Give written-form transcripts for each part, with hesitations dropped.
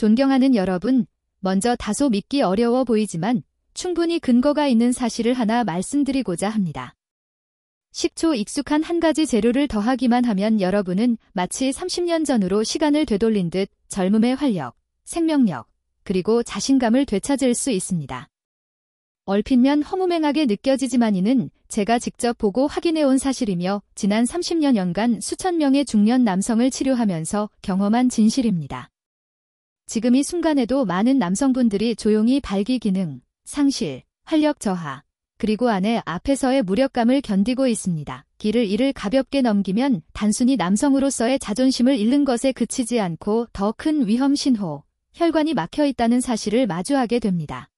존경하는 여러분, 먼저 다소 믿기 어려워 보이지만 충분히 근거가 있는 사실을 하나 말씀드리고자 합니다. 식초 익숙한 한 가지 재료를 더하기만 하면 여러분은 마치 30년 전으로 시간을 되돌린 듯 젊음의 활력, 생명력, 그리고 자신감을 되찾을 수 있습니다. 얼핏면 허무맹하게 느껴지지만 이는 제가 직접 보고 확인해온 사실이며 지난 30여년간 수천 명의 중년 남성을 치료하면서 경험한 진실입니다. 지금 이 순간에도 많은 남성분들이 조용히 발기 기능, 상실, 활력 저하, 그리고 아내 앞에서의 무력감을 견디고 있습니다. 길을 이를 가볍게 넘기면 단순히 남성으로서의 자존심을 잃는 것에 그치지 않고 더 큰 위험 신호, 혈관이 막혀 있다는 사실을 마주하게 됩니다.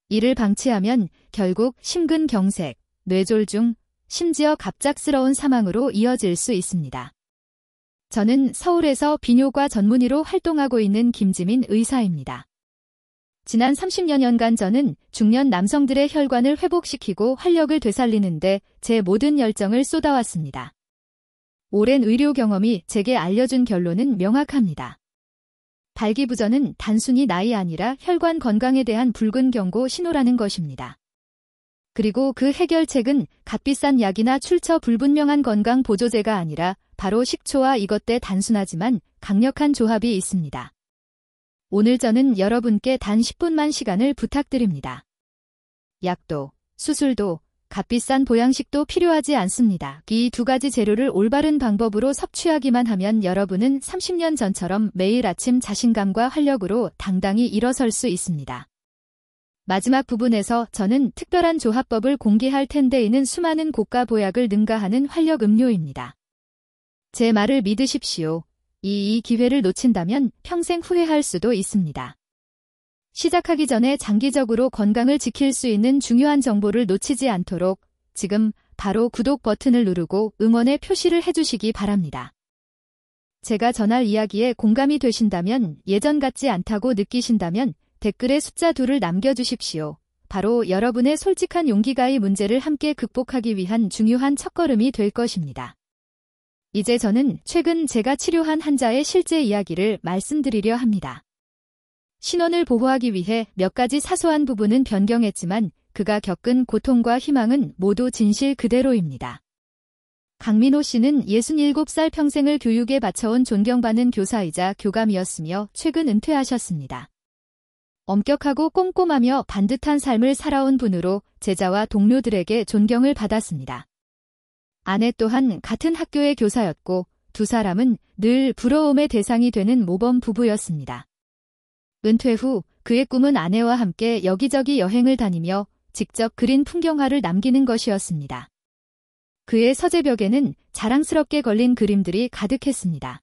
이를 방치하면 결국 심근경색, 뇌졸중, 심지어 갑작스러운 사망으로 이어질 수 있습니다. 저는 서울에서 비뇨과 전문의로 활동하고 있는 김지민 의사입니다. 지난 30여 년간 저는 중년 남성들의 혈관을 회복시키고 활력을 되살리는데 제 모든 열정을 쏟아왔습니다. 오랜 의료 경험이 제게 알려준 결론은 명확합니다. 발기부전은 단순히 나이 아니라 혈관 건강에 대한 붉은 경고 신호라는 것입니다. 그리고 그 해결책은 값비싼 약이나 출처 불분명한 건강 보조제가 아니라 바로 식초와 이것대 단순하지만 강력한 조합이 있습니다. 오늘 저는 여러분께 단 10분만 시간을 부탁드립니다. 약도, 수술도, 값비싼 보양식도 필요하지 않습니다. 이 두 가지 재료를 올바른 방법으로 섭취하기만 하면 여러분은 30년 전처럼 매일 아침 자신감과 활력으로 당당히 일어설 수 있습니다. 마지막 부분에서 저는 특별한 조합법을 공개할 텐데 이는 수많은 고가 보약을 능가하는 활력 음료입니다. 제 말을 믿으십시오. 이 기회를 놓친다면 평생 후회할 수도 있습니다. 시작하기 전에 장기적으로 건강을 지킬 수 있는 중요한 정보를 놓치지 않도록 지금 바로 구독 버튼을 누르고 응원의 표시를 해주시기 바랍니다. 제가 전할 이야기에 공감이 되신다면, 예전 같지 않다고 느끼신다면 댓글에 숫자 2를 남겨주십시오. 바로 여러분의 솔직한 용기가 이 문제를 함께 극복하기 위한 중요한 첫걸음이 될 것입니다. 이제 저는 최근 제가 치료한 환자의 실제 이야기를 말씀드리려 합니다. 신원을 보호하기 위해 몇 가지 사소한 부분은 변경했지만 그가 겪은 고통과 희망은 모두 진실 그대로입니다. 강민호 씨는 67살 평생을 교육에 바쳐온 존경받는 교사이자 교감이었으며 최근 은퇴하셨습니다. 엄격하고 꼼꼼하며 반듯한 삶을 살아온 분으로 제자와 동료들에게 존경을 받았습니다. 아내 또한 같은 학교의 교사였고 두 사람은 늘 부러움의 대상이 되는 모범 부부였습니다. 은퇴 후 그의 꿈은 아내와 함께 여기저기 여행을 다니며 직접 그린 풍경화를 남기는 것이었습니다. 그의 서재벽에는 자랑스럽게 걸린 그림들이 가득했습니다.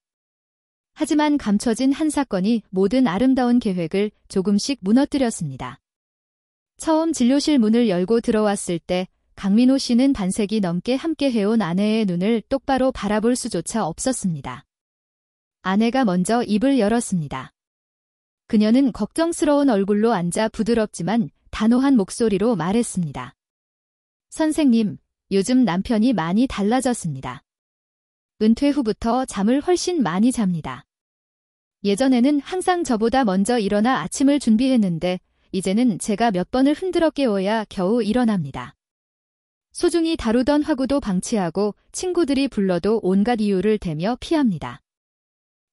하지만 감춰진 한 사건이 모든 아름다운 계획을 조금씩 무너뜨렸습니다. 처음 진료실 문을 열고 들어왔을 때 강민호 씨는 반세기 넘게 함께 해온 아내의 눈을 똑바로 바라볼 수조차 없었습니다. 아내가 먼저 입을 열었습니다. 그녀는 걱정스러운 얼굴로 앉아 부드럽지만 단호한 목소리로 말했습니다. 선생님, 요즘 남편이 많이 달라졌습니다. 은퇴 후부터 잠을 훨씬 많이 잡니다. 예전에는 항상 저보다 먼저 일어나 아침을 준비했는데 이제는 제가 몇 번을 흔들어 깨워야 겨우 일어납니다. 소중히 다루던 화구도 방치하고 친구들이 불러도 온갖 이유를 대며 피합니다.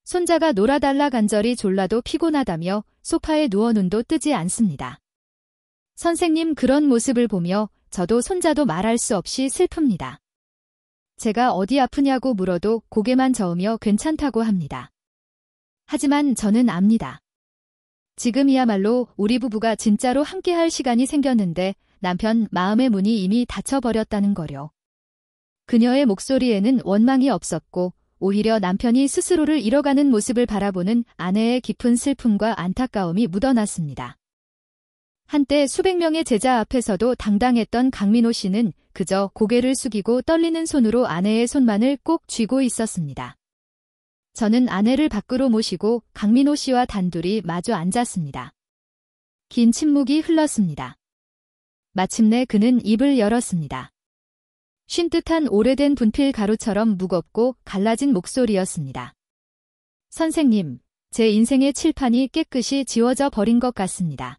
손자가 놀아달라 간절히 졸라도 피곤하다며 소파에 누워 눈도 뜨지 않습니다. 선생님, 그런 모습을 보며 저도 손자도 말할 수 없이 슬픕니다. 제가 어디 아프냐고 물어도 고개만 저으며 괜찮다고 합니다. 하지만 저는 압니다. 지금이야말로 우리 부부가 진짜로 함께할 시간이 생겼는데 남편 마음의 문이 이미 닫혀버렸다는 거려. 그녀의 목소리에는 원망이 없었고 오히려 남편이 스스로를 잃어가는 모습을 바라보는 아내의 깊은 슬픔과 안타까움이 묻어났습니다. 한때 수백 명의 제자 앞에서도 당당했던 강민호 씨는 그저 고개를 숙이고 떨리는 손으로 아내의 손만을 꼭 쥐고 있었습니다. 저는 아내를 밖으로 모시고 강민호 씨와 단둘이 마주 앉았습니다. 긴 침묵이 흘렀습니다. 마침내 그는 입을 열었습니다. 쉰 듯한 오래된 분필 가루처럼 무겁고 갈라진 목소리였습니다. 선생님, 제 인생의 칠판이 깨끗이 지워져 버린 것 같습니다.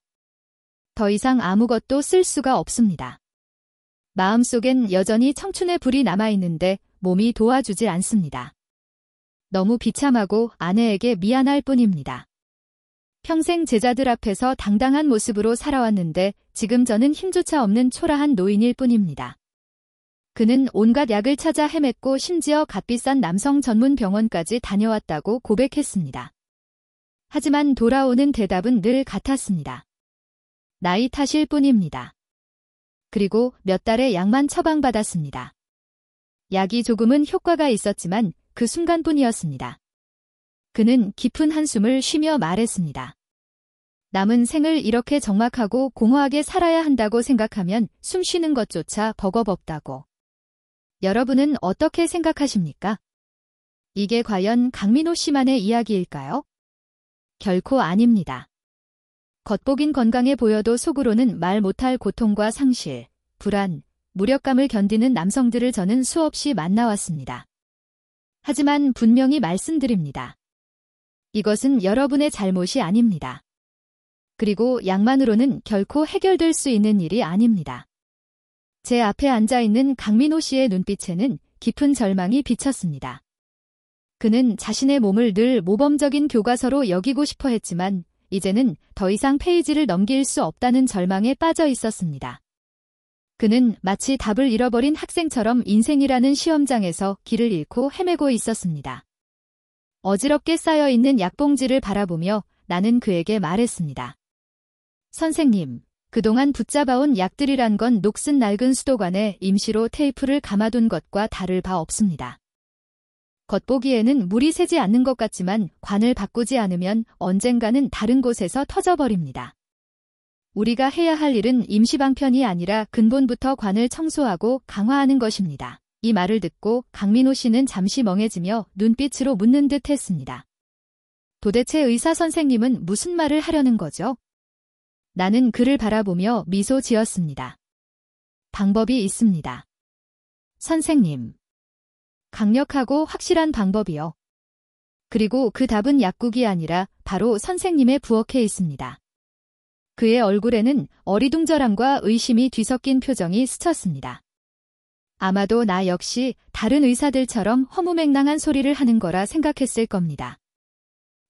더 이상 아무것도 쓸 수가 없습니다. 마음속엔 여전히 청춘의 불이 남아있는데 몸이 도와주질 않습니다. 너무 비참하고 아내에게 미안할 뿐입니다. 평생 제자들 앞에서 당당한 모습으로 살아왔는데 지금 저는 힘조차 없는 초라한 노인일 뿐입니다. 그는 온갖 약을 찾아 헤맸고 심지어 값비싼 남성 전문 병원까지 다녀왔다고 고백했습니다. 하지만 돌아오는 대답은 늘 같았습니다. 나이 탓일 뿐입니다. 그리고 몇 달의 약만 처방받았습니다. 약이 조금은 효과가 있었지만 그 순간뿐이었습니다. 그는 깊은 한숨을 쉬며 말했습니다. 남은 생을 이렇게 적막하고 공허하게 살아야 한다고 생각하면 숨 쉬는 것조차 버겁다고. 여러분은 어떻게 생각하십니까? 이게 과연 강민호 씨만의 이야기일까요? 결코 아닙니다. 겉보긴 건강해 보여도 속으로는 말 못할 고통과 상실, 불안, 무력감을 견디는 남성들을 저는 수없이 만나왔습니다. 하지만 분명히 말씀드립니다. 이것은 여러분의 잘못이 아닙니다. 그리고 약만으로는 결코 해결될 수 있는 일이 아닙니다. 제 앞에 앉아있는 강민호 씨의 눈빛에는 깊은 절망이 비쳤습니다. 그는 자신의 몸을 늘 모범적인 교과서로 여기고 싶어 했지만 이제는 더 이상 페이지를 넘길 수 없다는 절망에 빠져 있었습니다. 그는 마치 답을 잃어버린 학생처럼 인생이라는 시험장에서 길을 잃고 헤매고 있었습니다. 어지럽게 쌓여있는 약봉지를 바라보며 나는 그에게 말했습니다. 선생님, 그동안 붙잡아온 약들이란 건 녹슨 낡은 수도관에 임시로 테이프를 감아둔 것과 다를 바 없습니다. 겉보기에는 물이 새지 않는 것 같지만 관을 바꾸지 않으면 언젠가는 다른 곳에서 터져버립니다. 우리가 해야 할 일은 임시방편이 아니라 근본부터 관을 청소하고 강화하는 것입니다. 이 말을 듣고 강민호 씨는 잠시 멍해지며 눈빛으로 묻는 듯 했습니다. 도대체 의사 선생님은 무슨 말을 하려는 거죠? 나는 그를 바라보며 미소 지었습니다. 방법이 있습니다. 선생님. 강력하고 확실한 방법이요. 그리고 그 답은 약국이 아니라 바로 선생님의 부엌에 있습니다. 그의 얼굴에는 어리둥절함과 의심이 뒤섞인 표정이 스쳤습니다. 아마도 나 역시 다른 의사들처럼 허무맹랑한 소리를 하는 거라 생각했을 겁니다.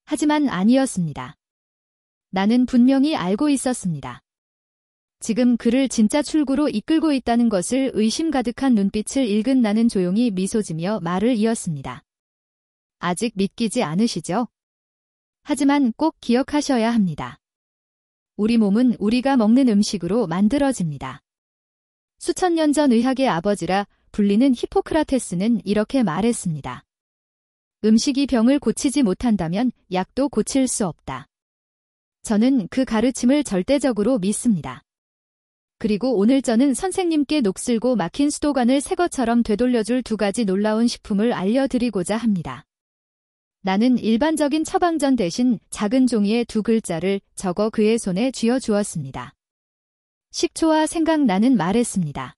하지만 아니었습니다. 나는 분명히 알고 있었습니다. 지금 그를 진짜 출구로 이끌고 있다는 것을 의심 가득한 눈빛을 읽은 나는 조용히 미소 지며 말을 이었습니다. 아직 믿기지 않으시죠? 하지만 꼭 기억하셔야 합니다. 우리 몸은 우리가 먹는 음식으로 만들어집니다. 수천 년 전 의학의 아버지라 불리는 히포크라테스는 이렇게 말했습니다. 음식이 병을 고치지 못한다면 약도 고칠 수 없다. 저는 그 가르침을 절대적으로 믿습니다. 그리고 오늘 저는 선생님께 녹슬고 막힌 수도관을 새 것처럼 되돌려줄 두 가지 놀라운 식품을 알려드리고자 합니다. 나는 일반적인 처방전 대신 작은 종이에 두 글자를 적어 그의 손에 쥐어주었습니다. 식초와 생각나는 말했습니다.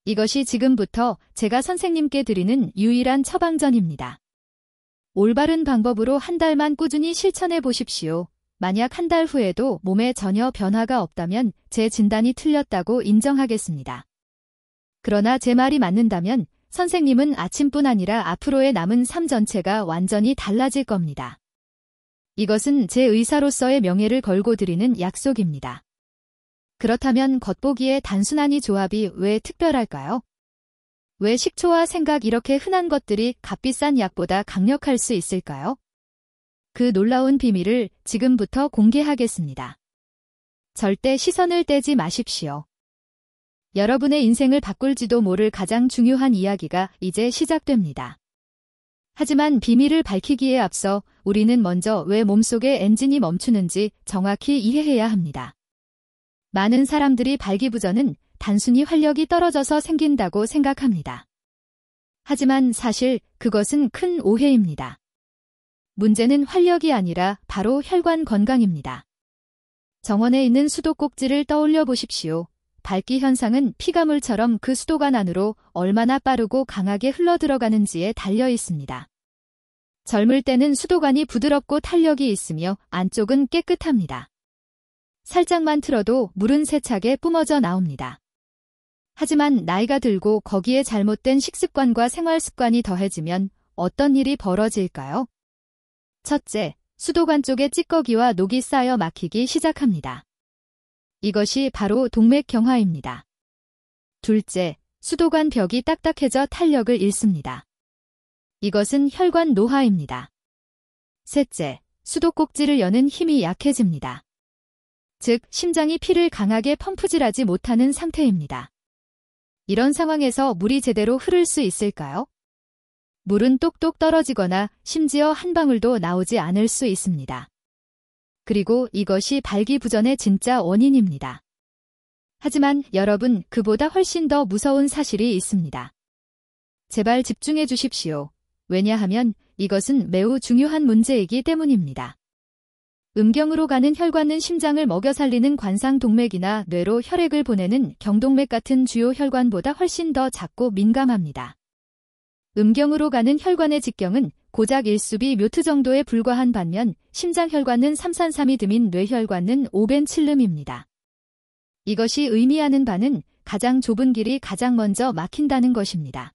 이것이 지금부터 제가 선생님께 드리는 유일한 처방전입니다. 올바른 방법으로 한 달만 꾸준히 실천해 보십시오. 만약 한 달 후에도 몸에 전혀 변화가 없다면 제 진단이 틀렸다고 인정하겠습니다. 그러나 제 말이 맞는다면 선생님은 아침뿐 아니라 앞으로의 남은 삶 전체가 완전히 달라질 겁니다. 이것은 제 의사로서의 명예를 걸고 드리는 약속입니다. 그렇다면 겉보기에 단순한 이 조합이 왜 특별할까요? 왜 식초와 생각 이렇게 흔한 것들이 값비싼 약보다 강력할 수 있을까요? 그 놀라운 비밀을 지금부터 공개하겠습니다. 절대 시선을 떼지 마십시오. 여러분의 인생을 바꿀지도 모를 가장 중요한 이야기가 이제 시작됩니다. 하지만 비밀을 밝히기에 앞서 우리는 먼저 왜 몸속의 엔진이 멈추는지 정확히 이해해야 합니다. 많은 사람들이 발기부전은 단순히 활력이 떨어져서 생긴다고 생각합니다. 하지만 사실 그것은 큰 오해입니다. 문제는 활력이 아니라 바로 혈관 건강입니다. 정원에 있는 수도 꼭지를 떠올려 보십시오. 밝기 현상은 피가물처럼 그 수도관 안으로 얼마나 빠르고 강하게 흘러들어가는지에 달려 있습니다. 젊을 때는 수도관이 부드럽고 탄력이 있으며 안쪽은 깨끗합니다. 살짝만 틀어도 물은 세차게 뿜어져 나옵니다. 하지만 나이가 들고 거기에 잘못된 식습관과 생활습관이 더해지면 어떤 일이 벌어질까요? 첫째, 수도관 쪽에 찌꺼기와 녹이 쌓여 막히기 시작합니다. 이것이 바로 동맥경화입니다. 둘째, 수도관 벽이 딱딱해져 탄력을 잃습니다. 이것은 혈관 노화입니다. 셋째, 수도꼭지를 여는 힘이 약해집니다. 즉, 심장이 피를 강하게 펌프질하지 못하는 상태입니다. 이런 상황에서 물이 제대로 흐를 수 있을까요? 물은 똑똑 떨어지거나 심지어 한 방울도 나오지 않을 수 있습니다. 그리고 이것이 발기부전의 진짜 원인입니다. 하지만 여러분, 그보다 훨씬 더 무서운 사실이 있습니다. 제발 집중해 주십시오. 왜냐하면 이것은 매우 중요한 문제이기 때문입니다. 음경으로 가는 혈관은 심장을 먹여 살리는 관상동맥이나 뇌로 혈액을 보내는 경동맥 같은 주요 혈관보다 훨씬 더 작고 민감합니다. 음경으로 가는 혈관의 직경은 고작 1수비 묘트 정도에 불과한 반면 심장혈관은 333이 뇌혈관은 5벤7름입니다. 이것이 의미하는 바는 가장 좁은 길이 가장 먼저 막힌다는 것입니다.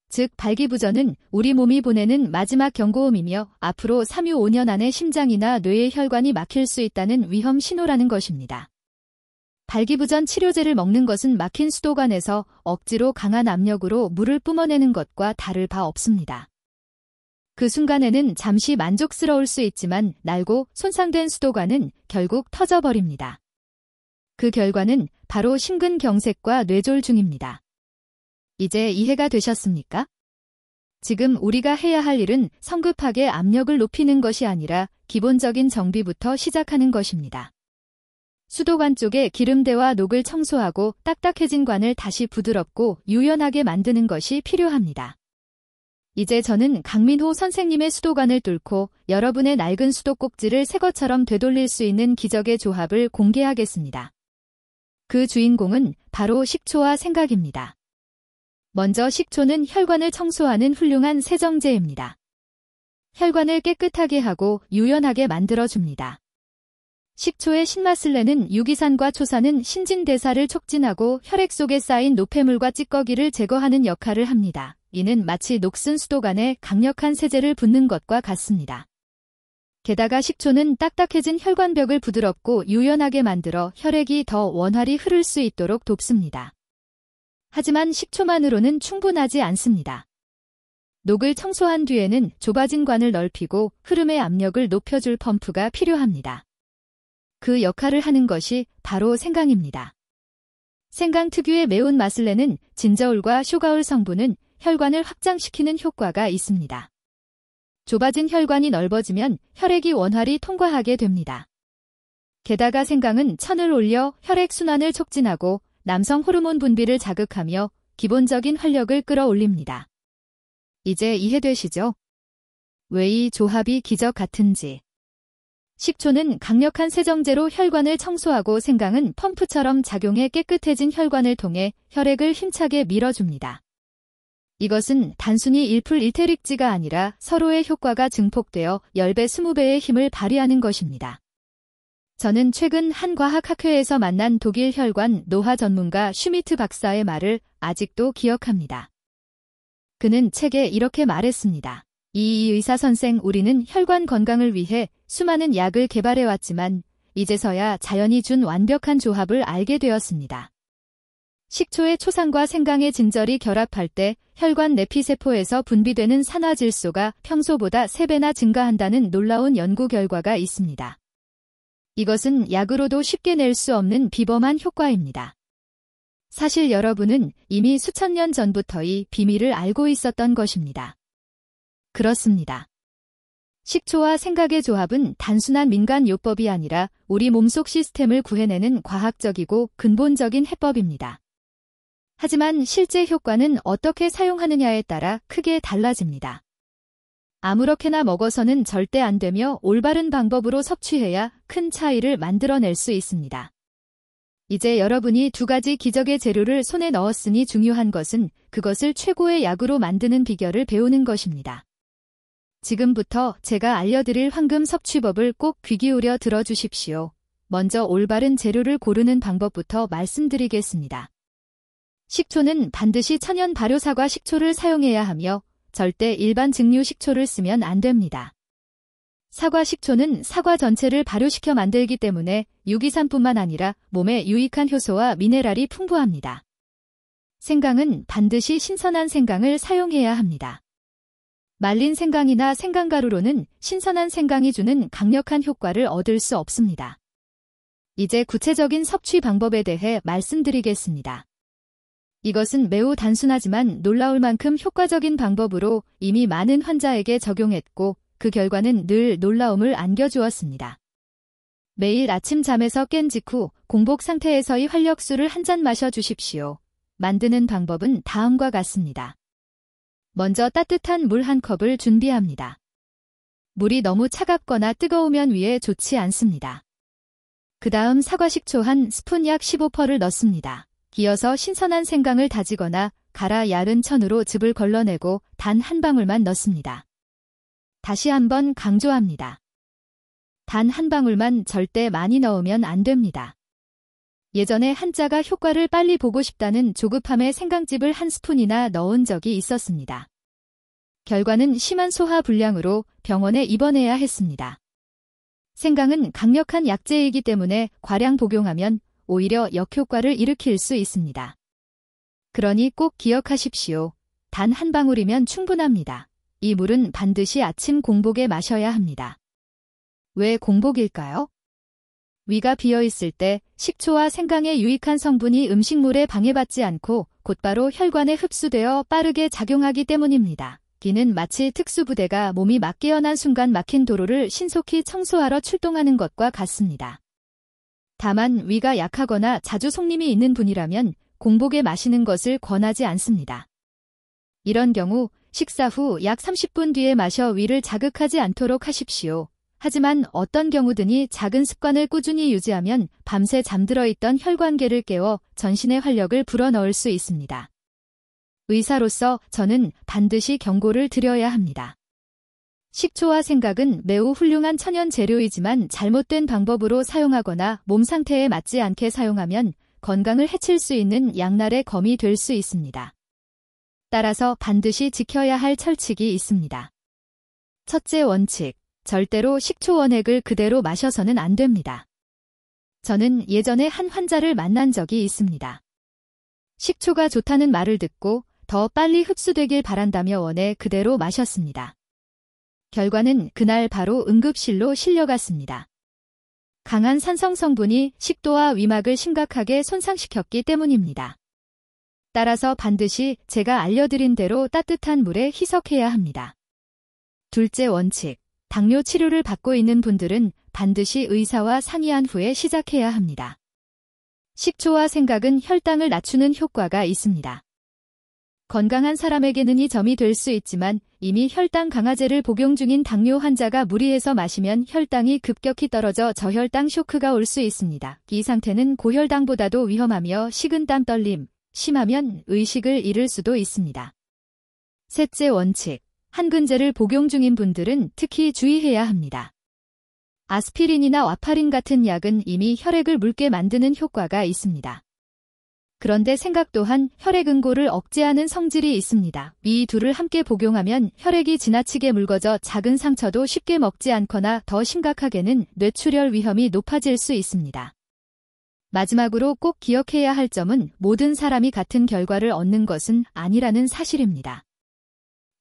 즉, 발기부전은 우리 몸이 보내는 마지막 경고음이며 앞으로 3-5년 안에 심장이나 뇌의 혈관이 막힐 수 있다는 위험 신호라는 것입니다. 발기부전 치료제를 먹는 것은 막힌 수도관에서 억지로 강한 압력으로 물을 뿜어내는 것과 다를 바 없습니다. 그 순간에는 잠시 만족스러울 수 있지만 낡고 손상된 수도관은 결국 터져버립니다. 그 결과는 바로 심근경색과 뇌졸중입니다. 이제 이해가 되셨습니까? 지금 우리가 해야 할 일은 성급하게 압력을 높이는 것이 아니라 기본적인 정비부터 시작하는 것입니다. 수도관 쪽에 기름대와 녹을 청소하고 딱딱해진 관을 다시 부드럽고 유연하게 만드는 것이 필요합니다. 이제 저는 강민호 선생님의 수도관을 뚫고 여러분의 낡은 수도꼭지를 새 것처럼 되돌릴 수 있는 기적의 조합을 공개하겠습니다. 그 주인공은 바로 식초와 생각입니다. 먼저 식초는 혈관을 청소하는 훌륭한 세정제입니다. 혈관을 깨끗하게 하고 유연하게 만들어줍니다. 식초의 신맛을 내는 유기산과 초산은 신진대사를 촉진하고 혈액 속에 쌓인 노폐물과 찌꺼기를 제거하는 역할을 합니다. 이는 마치 녹슨 수도관에 강력한 세제를 붓는 것과 같습니다. 게다가 식초는 딱딱해진 혈관벽을 부드럽고 유연하게 만들어 혈액이 더 원활히 흐를 수 있도록 돕습니다. 하지만 식초만으로는 충분하지 않습니다. 녹을 청소한 뒤에는 좁아진 관을 넓히고 흐름의 압력을 높여줄 펌프가 필요합니다. 그 역할을 하는 것이 바로 생강입니다. 생강 특유의 매운 맛을 내는 진저울과 쇼가울 성분은 혈관을 확장시키는 효과가 있습니다. 좁아진 혈관이 넓어지면 혈액이 원활히 통과하게 됩니다. 게다가 생강은 천을 올려 혈액순환을 촉진하고 남성 호르몬 분비를 자극하며 기본적인 활력을 끌어올립니다. 이제 이해되시죠? 왜 이 조합이 기적 같은지. 식초는 강력한 세정제로 혈관을 청소하고 생강은 펌프처럼 작용해 깨끗해진 혈관을 통해 혈액을 힘차게 밀어줍니다. 이것은 단순히 1풀1테릭지가 아니라 서로의 효과가 증폭되어 10배, 20배의 힘을 발휘하는 것입니다. 저는 최근 한 과학학회에서 만난 독일 혈관 노화 전문가 슈미트 박사의 말을 아직도 기억합니다. 그는 책에 이렇게 말했습니다. 이 의사 선생, 우리는 혈관 건강을 위해 수많은 약을 개발해왔지만 이제서야 자연이 준 완벽한 조합을 알게 되었습니다. 식초의 초산과 생강의 진절이 결합할 때 혈관 내피세포에서 분비되는 산화질소가 평소보다 3배나 증가한다는 놀라운 연구 결과가 있습니다. 이것은 약으로도 쉽게 낼 수 없는 비범한 효과입니다. 사실 여러분은 이미 수천 년 전부터 이 비밀을 알고 있었던 것입니다. 그렇습니다. 식초와 생각의 조합은 단순한 민간요법이 아니라 우리 몸속 시스템을 구해내는 과학적이고 근본적인 해법입니다. 하지만 실제 효과는 어떻게 사용하느냐에 따라 크게 달라집니다. 아무렇게나 먹어서는 절대 안 되며 올바른 방법으로 섭취해야 큰 차이를 만들어낼 수 있습니다. 이제 여러분이 2가지 기적의 재료를 손에 넣었으니 중요한 것은 그것을 최고의 약으로 만드는 비결을 배우는 것입니다. 지금부터 제가 알려드릴 황금 섭취법을 꼭 귀 기울여 들어주십시오. 먼저 올바른 재료를 고르는 방법부터 말씀드리겠습니다. 식초는 반드시 천연 발효 사과 식초를 사용해야 하며 절대 일반 증류 식초를 쓰면 안 됩니다. 사과 식초는 사과 전체를 발효시켜 만들기 때문에 유기산뿐만 아니라 몸에 유익한 효소와 미네랄이 풍부합니다. 생강은 반드시 신선한 생강을 사용해야 합니다. 말린 생강이나 생강가루로는 신선한 생강이 주는 강력한 효과를 얻을 수 없습니다. 이제 구체적인 섭취 방법에 대해 말씀드리겠습니다. 이것은 매우 단순하지만 놀라울 만큼 효과적인 방법으로 이미 많은 환자에게 적용했고 그 결과는 늘 놀라움을 안겨주었습니다. 매일 아침 잠에서 깬 직후 공복 상태에서의 활력수를 한 잔 마셔주십시오. 만드는 방법은 다음과 같습니다. 먼저 따뜻한 물 한 컵을 준비합니다. 물이 너무 차갑거나 뜨거우면 위에 좋지 않습니다. 그 다음 사과식초 한 스푼 약 15%를 넣습니다. 이어서 신선한 생강을 다지거나 갈아 야른 천으로 즙을 걸러내고 단 한 방울만 넣습니다. 다시 한번 강조합니다. 단 한 방울만 절대 많이 넣으면 안 됩니다. 예전에 한자가 효과를 빨리 보고 싶다는 조급함에 생강즙을 한 스푼이나 넣은 적이 있었습니다. 결과는 심한 소화 불량으로 병원에 입원해야 했습니다. 생강은 강력한 약재이기 때문에 과량 복용하면 오히려 역효과를 일으킬 수 있습니다. 그러니 꼭 기억하십시오. 단 한 방울이면 충분합니다. 이 물은 반드시 아침 공복에 마셔야 합니다. 왜 공복일까요? 위가 비어있을 때 식초와 생강의 유익한 성분이 음식물에 방해받지 않고 곧바로 혈관에 흡수되어 빠르게 작용하기 때문입니다. 기는 마치 특수부대가 몸이 막 깨어난 순간 막힌 도로를 신속히 청소하러 출동하는 것과 같습니다. 다만 위가 약하거나 자주 속림이 있는 분이라면 공복에 마시는 것을 권하지 않습니다. 이런 경우 식사 후 약 30분 뒤에 마셔 위를 자극하지 않도록 하십시오. 하지만 어떤 경우든지 작은 습관을 꾸준히 유지하면 밤새 잠들어 있던 혈관계를 깨워 전신의 활력을 불어넣을 수 있습니다. 의사로서 저는 반드시 경고를 드려야 합니다. 식초와 생강은 매우 훌륭한 천연 재료이지만 잘못된 방법으로 사용하거나 몸 상태에 맞지 않게 사용하면 건강을 해칠 수 있는 양날의 검이 될 수 있습니다. 따라서 반드시 지켜야 할 철칙이 있습니다. 첫째 원칙, 절대로 식초 원액을 그대로 마셔서는 안 됩니다. 저는 예전에 한 환자를 만난 적이 있습니다. 식초가 좋다는 말을 듣고 더 빨리 흡수되길 바란다며 원액 그대로 마셨습니다. 결과는 그날 바로 응급실로 실려갔습니다. 강한 산성 성분이 식도와 위막을 심각하게 손상시켰기 때문입니다. 따라서 반드시 제가 알려드린 대로 따뜻한 물에 희석해야 합니다. 둘째 원칙, 당뇨 치료를 받고 있는 분들은 반드시 의사와 상의한 후에 시작해야 합니다. 식초와 생강은 혈당을 낮추는 효과가 있습니다. 건강한 사람에게는 이 점이 될 수 있지만 이미 혈당 강화제를 복용 중인 당뇨 환자가 무리해서 마시면 혈당이 급격히 떨어져 저혈당 쇼크가 올 수 있습니다. 이 상태는 고혈당보다도 위험하며 식은땀 떨림, 심하면 의식을 잃을 수도 있습니다. 셋째 원칙, 항근제를 복용 중인 분들은 특히 주의해야 합니다. 아스피린이나 와파린 같은 약은 이미 혈액을 묽게 만드는 효과가 있습니다. 그런데 생강 또한 혈액 응고를 억제하는 성질이 있습니다. 이 둘을 함께 복용하면 혈액이 지나치게 묽어져 작은 상처도 쉽게 먹지 않거나 더 심각하게는 뇌출혈 위험이 높아질 수 있습니다. 마지막으로 꼭 기억해야 할 점은 모든 사람이 같은 결과를 얻는 것은 아니라는 사실입니다.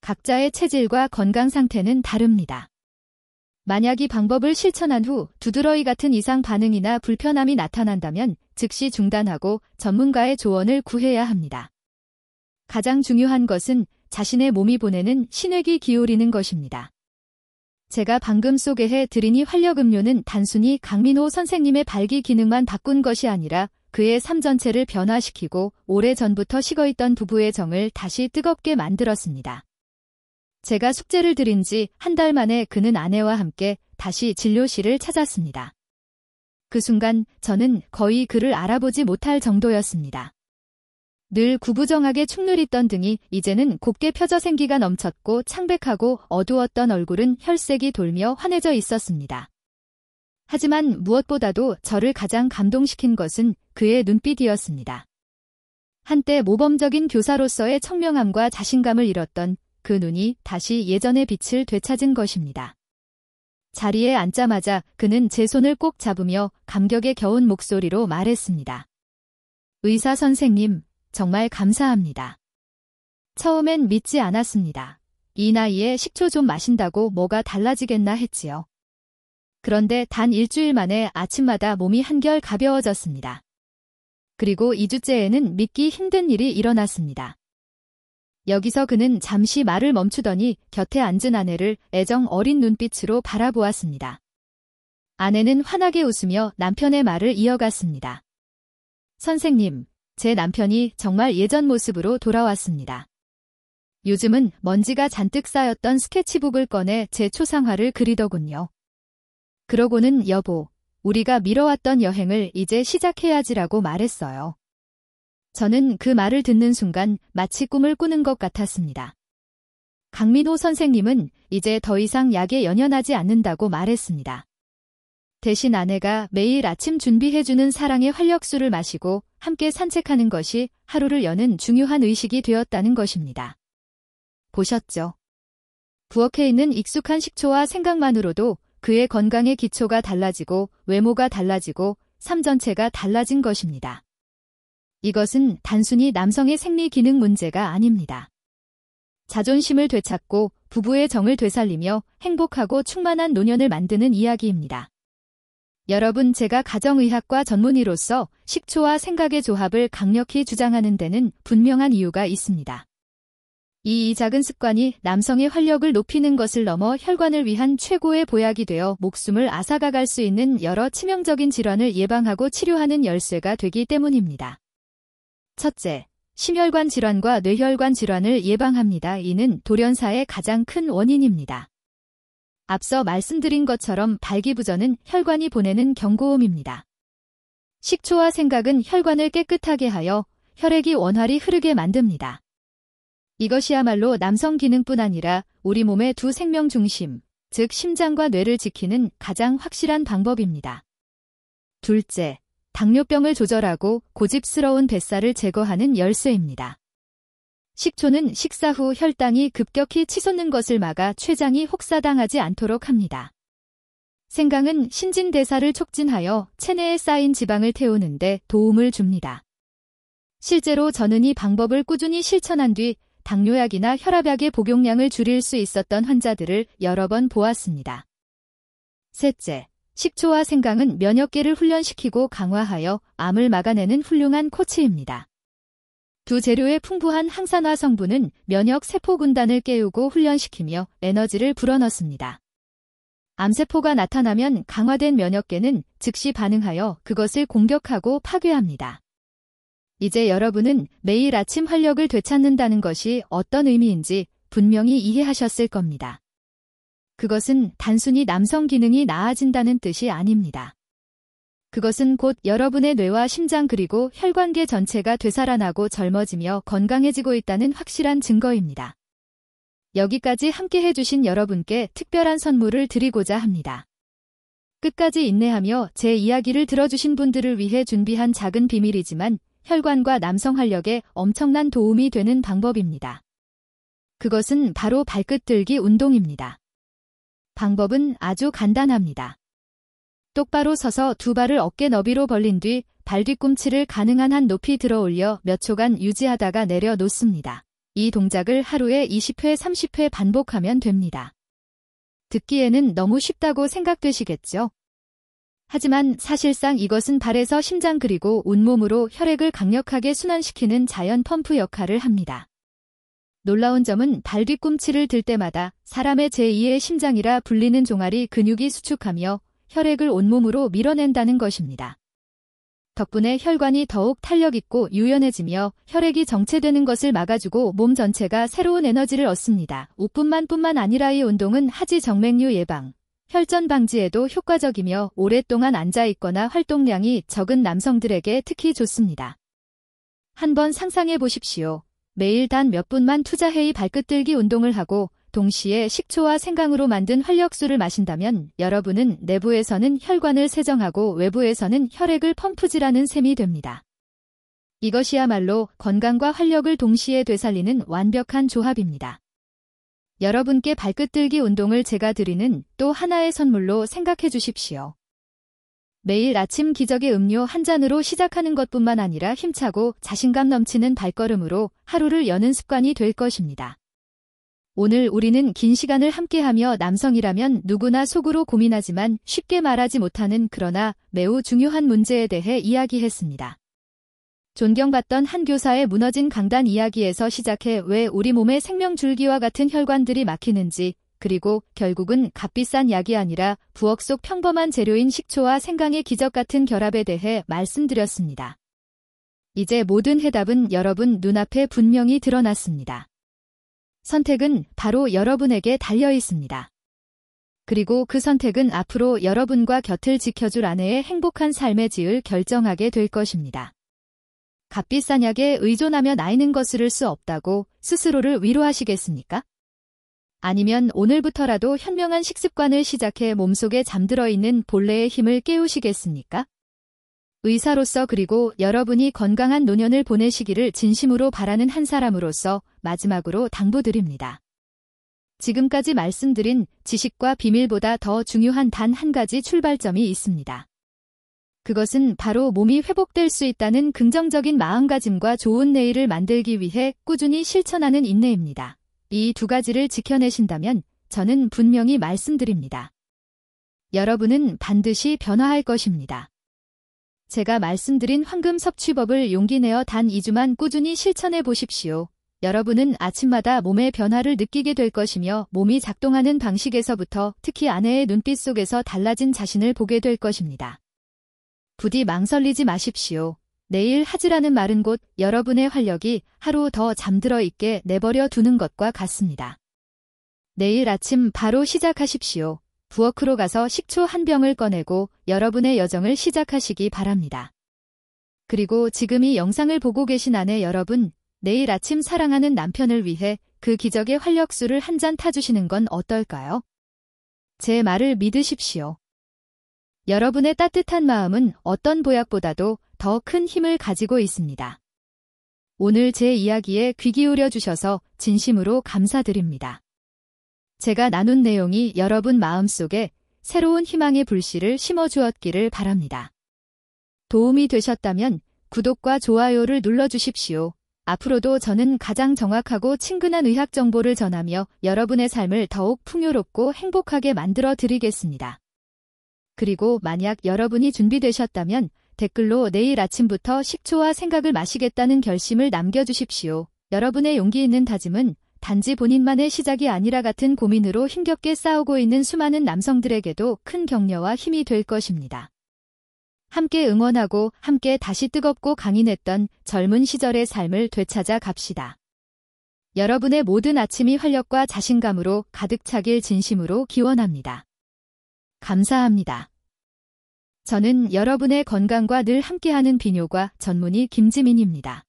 각자의 체질과 건강 상태는 다릅니다. 만약 이 방법을 실천한 후 두드러기 같은 이상 반응이나 불편함이 나타난다면 즉시 중단하고 전문가의 조언을 구해야 합니다. 가장 중요한 것은 자신의 몸이 보내는 신호기 기울이는 것입니다. 제가 방금 소개해 드린 이 활력음료는 단순히 강민호 선생님의 발기 기능만 바꾼 것이 아니라 그의 삶 전체를 변화시키고 오래전부터 식어있던 부부의 정을 다시 뜨겁게 만들었습니다. 제가 숙제를 드린 지 한 달 만에 그는 아내와 함께 다시 진료실을 찾았습니다. 그 순간 저는 거의 그를 알아보지 못할 정도였습니다. 늘 구부정하게 축늘있던 등이 이제는 곱게 펴져 생기가 넘쳤고 창백하고 어두웠던 얼굴은 혈색이 돌며 환해져 있었습니다. 하지만 무엇보다도 저를 가장 감동시킨 것은 그의 눈빛이었습니다. 한때 모범적인 교사로서의 청명함과 자신감을 잃었던 그 눈이 다시 예전의 빛을 되찾은 것입니다. 자리에 앉자마자 그는 제 손을 꼭 잡으며 감격에 겨운 목소리로 말했습니다. 의사 선생님, 정말 감사합니다. 처음엔 믿지 않았습니다. 이 나이에 식초 좀 마신다고 뭐가 달라지겠나 했지요. 그런데 단 일주일 만에 아침마다 몸이 한결 가벼워졌습니다. 그리고 2주째에는 믿기 힘든 일이 일어났습니다. 여기서 그는 잠시 말을 멈추더니 곁에 앉은 아내를 애정 어린 눈빛으로 바라보았습니다. 아내는 환하게 웃으며 남편의 말을 이어갔습니다. 선생님, 제 남편이 정말 예전 모습으로 돌아왔습니다. 요즘은 먼지가 잔뜩 쌓였던 스케치북을 꺼내 제 초상화를 그리더군요. 그러고는 여보, 우리가 미뤄왔던 여행을 이제 시작해야지라고 말했어요. 저는 그 말을 듣는 순간 마치 꿈을 꾸는 것 같았습니다. 강민호 선생님은 이제 더 이상 약에 연연하지 않는다고 말했습니다. 대신 아내가 매일 아침 준비해주는 사랑의 활력수를 마시고 함께 산책하는 것이 하루를 여는 중요한 의식이 되었다는 것입니다. 보셨죠? 부엌에 있는 익숙한 식초와 생각만으로도 그의 건강의 기초가 달라지고 외모가 달라지고 삶 전체가 달라진 것입니다. 이것은 단순히 남성의 생리 기능 문제가 아닙니다. 자존심을 되찾고 부부의 정을 되살리며 행복하고 충만한 노년을 만드는 이야기입니다. 여러분, 제가 가정의학과 전문의로서 식초와 생각의 조합을 강력히 주장하는 데는 분명한 이유가 있습니다. 이 작은 습관이 남성의 활력을 높이는 것을 넘어 혈관을 위한 최고의 보약이 되어 목숨을 앗아가갈 수 있는 여러 치명적인 질환을 예방하고 치료하는 열쇠가 되기 때문입니다. 첫째, 심혈관 질환과 뇌혈관 질환을 예방합니다. 이는 돌연사의 가장 큰 원인입니다. 앞서 말씀드린 것처럼 발기부전은 혈관이 보내는 경고음입니다. 식초와 생각은 혈관을 깨끗하게 하여 혈액이 원활히 흐르게 만듭니다. 이것이야말로 남성 기능뿐 아니라 우리 몸의 두 생명 중심, 즉 심장과 뇌를 지키는 가장 확실한 방법입니다. 둘째, 당뇨병을 조절하고 고집스러운 뱃살을 제거하는 열쇠입니다. 식초는 식사 후 혈당이 급격히 치솟는 것을 막아 췌장이 혹사당하지 않도록 합니다. 생강은 신진대사를 촉진하여 체내에 쌓인 지방을 태우는 데 도움을 줍니다. 실제로 저는 이 방법을 꾸준히 실천한 뒤 당뇨약이나 혈압약의 복용량을 줄일 수 있었던 환자들을 여러 번 보았습니다. 셋째, 식초와 생강은 면역계를 훈련시키고 강화하여 암을 막아내는 훌륭한 코치입니다. 두 재료의 풍부한 항산화 성분은 면역 세포 군단을 깨우고 훈련시키며 에너지를 불어넣습니다. 암세포가 나타나면 강화된 면역계는 즉시 반응하여 그것을 공격하고 파괴합니다. 이제 여러분은 매일 아침 활력을 되찾는다는 것이 어떤 의미인지 분명히 이해하셨을 겁니다. 그것은 단순히 남성 기능이 나아진다는 뜻이 아닙니다. 그것은 곧 여러분의 뇌와 심장 그리고 혈관계 전체가 되살아나고 젊어지며 건강해지고 있다는 확실한 증거입니다. 여기까지 함께 해주신 여러분께 특별한 선물을 드리고자 합니다. 끝까지 인내하며 제 이야기를 들어주신 분들을 위해 준비한 작은 비밀이지만 혈관과 남성 활력에 엄청난 도움이 되는 방법입니다. 그것은 바로 발끝 들기 운동입니다. 방법은 아주 간단합니다. 똑바로 서서 두 발을 어깨 너비로 벌린 뒤 발 뒤꿈치를 가능한 한 높이 들어 올려 몇 초간 유지하다가 내려 놓습니다. 이 동작을 하루에 20회, 30회 반복하면 됩니다. 듣기에는 너무 쉽다고 생각되시겠죠? 하지만 사실상 이것은 발에서 심장 그리고 온몸으로 혈액을 강력하게 순환시키는 자연 펌프 역할을 합니다. 놀라운 점은 발 뒤꿈치를 들 때마다 사람의 제2의 심장이라 불리는 종아리 근육이 수축하며 혈액을 온몸으로 밀어낸다는 것입니다. 덕분에 혈관이 더욱 탄력있고 유연해지며 혈액이 정체되는 것을 막아주고 몸 전체가 새로운 에너지를 얻습니다. 뿐만 아니라 이 운동은 하지 정맥류 예방, 혈전 방지에도 효과적이며 오랫동안 앉아있거나 활동량이 적은 남성들에게 특히 좋습니다. 한번 상상해 보십시오. 매일 단 몇 분만 투자해 발끝들기 운동을 하고 동시에 식초와 생강으로 만든 활력수를 마신다면 여러분은 내부에서는 혈관을 세정하고 외부에서는 혈액을 펌프질하는 셈이 됩니다. 이것이야말로 건강과 활력을 동시에 되살리는 완벽한 조합입니다. 여러분께 발끝들기 운동을 제가 드리는 또 하나의 선물로 생각해 주십시오. 매일 아침 기적의 음료 한 잔으로 시작하는 것뿐만 아니라 힘차고 자신감 넘치는 발걸음으로 하루를 여는 습관이 될 것입니다. 오늘 우리는 긴 시간을 함께하며 남성이라면 누구나 속으로 고민하지만 쉽게 말하지 못하는 그러나 매우 중요한 문제에 대해 이야기했습니다. 존경받던 한 교사의 무너진 강단 이야기에서 시작해 왜 우리 몸의 생명줄기와 같은 혈관들이 막히는지, 그리고 결국은 값비싼 약이 아니라 부엌 속 평범한 재료인 식초와 생강의 기적 같은 결합에 대해 말씀드렸습니다. 이제 모든 해답은 여러분 눈앞에 분명히 드러났습니다. 선택은 바로 여러분에게 달려 있습니다. 그리고 그 선택은 앞으로 여러분과 곁을 지켜줄 아내의 행복한 삶의 질을 결정하게 될 것입니다. 값비싼 약에 의존하며 나이는 거스를 수 없다고 스스로를 위로하시겠습니까? 아니면 오늘부터라도 현명한 식습관을 시작해 몸속에 잠들어 있는 본래의 힘을 깨우시겠습니까? 의사로서 그리고 여러분이 건강한 노년을 보내시기를 진심으로 바라는 한 사람으로서 마지막으로 당부드립니다. 지금까지 말씀드린 지식과 비밀보다 더 중요한 단 한 가지 출발점이 있습니다. 그것은 바로 몸이 회복될 수 있다는 긍정적인 마음가짐과 좋은 내일을 만들기 위해 꾸준히 실천하는 인내입니다. 이 두 가지를 지켜내신다면 저는 분명히 말씀드립니다. 여러분은 반드시 변화할 것입니다. 제가 말씀드린 황금 섭취법을 용기 내어 단 2주만 꾸준히 실천해 보십시오. 여러분은 아침마다 몸의 변화를 느끼게 될 것이며 몸이 작동하는 방식에서부터 특히 아내의 눈빛 속에서 달라진 자신을 보게 될 것입니다. 부디 망설이지 마십시오. 내일 하지라는 말은 곧 여러분의 활력이 하루 더 잠들어 있게 내버려 두는 것과 같습니다. 내일 아침 바로 시작하십시오. 부엌으로 가서 식초 한 병을 꺼내고 여러분의 여정을 시작하시기 바랍니다. 그리고 지금 이 영상을 보고 계신 아내 여러분, 내일 아침 사랑하는 남편을 위해 그 기적의 활력수를 한 잔 타주시는 건 어떨까요? 제 말을 믿으십시오. 여러분의 따뜻한 마음은 어떤 보약보다도 더 큰 힘을 가지고 있습니다. 오늘 제 이야기에 귀 기울여 주셔서 진심으로 감사드립니다. 제가 나눈 내용이 여러분 마음속에 새로운 희망의 불씨를 심어주었기를 바랍니다. 도움이 되셨다면 구독과 좋아요를 눌러주십시오. 앞으로도 저는 가장 정확하고 친근한 의학 정보를 전하며 여러분의 삶을 더욱 풍요롭고 행복하게 만들어 드리겠습니다. 그리고 만약 여러분이 준비되셨다면 댓글로 내일 아침부터 식초와 생강을 마시겠다는 결심을 남겨주십시오. 여러분의 용기 있는 다짐은 단지 본인만의 시작이 아니라 같은 고민으로 힘겹게 싸우고 있는 수많은 남성들에게도 큰 격려와 힘이 될 것입니다. 함께 응원하고 함께 다시 뜨겁고 강인했던 젊은 시절의 삶을 되찾아 갑시다. 여러분의 모든 아침이 활력과 자신감으로 가득 차길 진심으로 기원합니다. 감사합니다. 저는 여러분의 건강과 늘 함께하는 비뇨과 전문의 김지민입니다.